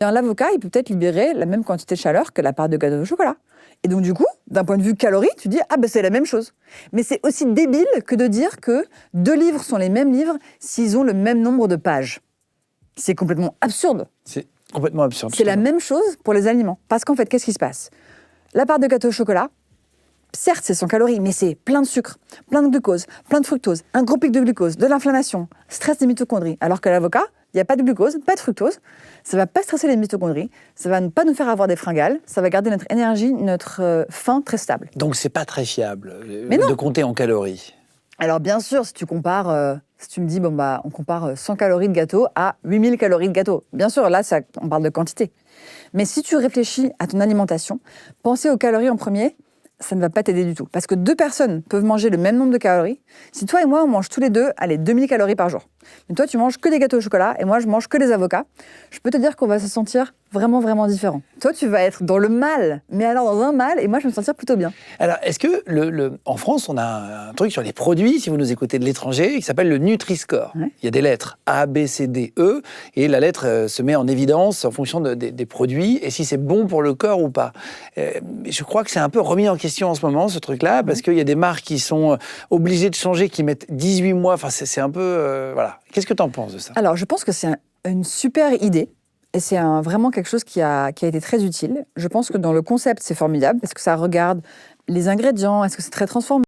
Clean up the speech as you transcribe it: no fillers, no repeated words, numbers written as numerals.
L'avocat, il peut peut-être libérer la même quantité de chaleur que la part de gâteau au chocolat. Et donc, du coup, d'un point de vue calories, tu dis, ah ben c'est la même chose. Mais c'est aussi débile que de dire que 2 livres sont les mêmes livres s'ils ont le même nombre de pages. C'est complètement absurde. C'est complètement absurde. C'est la même chose pour les aliments. Parce qu'en fait, qu'est-ce qui se passe? La part de gâteau au chocolat, certes, c'est 100 calories, mais c'est plein de sucre, plein de glucose, plein de fructose, un gros pic de glucose, de l'inflammation, stress des mitochondries. Alors que l'avocat, il n'y a pas de glucose, pas de fructose, ça ne va pas stresser les mitochondries, ça ne va pas nous faire avoir des fringales, ça va garder notre énergie, notre faim très stable. Donc, c'est pas très fiable Mais non. de compter en calories. Alors bien sûr, si tu compares, si tu me dis, on compare 100 calories de gâteau à 8000 calories de gâteau. Bien sûr, là, on parle de quantité. Mais si tu réfléchis à ton alimentation, penser aux calories en premier, ça ne va pas t'aider du tout. Parce que 2 personnes peuvent manger le même nombre de calories. Si toi et moi, on mange tous les deux, 2000 calories par jour. Mais toi, tu manges que des gâteaux au chocolat et moi, je mange que des avocats. Je peux te dire qu'on va se sentir vraiment, vraiment différents. Toi, tu vas être dans le mal, mais alors dans un mal, et moi, je vais me sentir plutôt bien. Alors, est-ce que, en France, on a un truc sur les produits, si vous nous écoutez de l'étranger, qui s'appelle le Nutri-Score. Ouais. Il y a des lettres A, B, C, D, E, et la lettre se met en évidence en fonction des produits, et si c'est bon pour le corps ou pas. Je crois que c'est un peu remis en question en ce moment, ce truc-là, parce qu'il y a des marques qui sont obligées de changer, qui mettent 18 mois, enfin, c'est un peu... voilà. Qu'est-ce que tu en penses de ça? Alors, je pense que c'est une super idée. Et c'est vraiment quelque chose qui a été très utile. Je pense que dans le concept, c'est formidable parce que ça regarde les ingrédients, est-ce que c'est très transformé?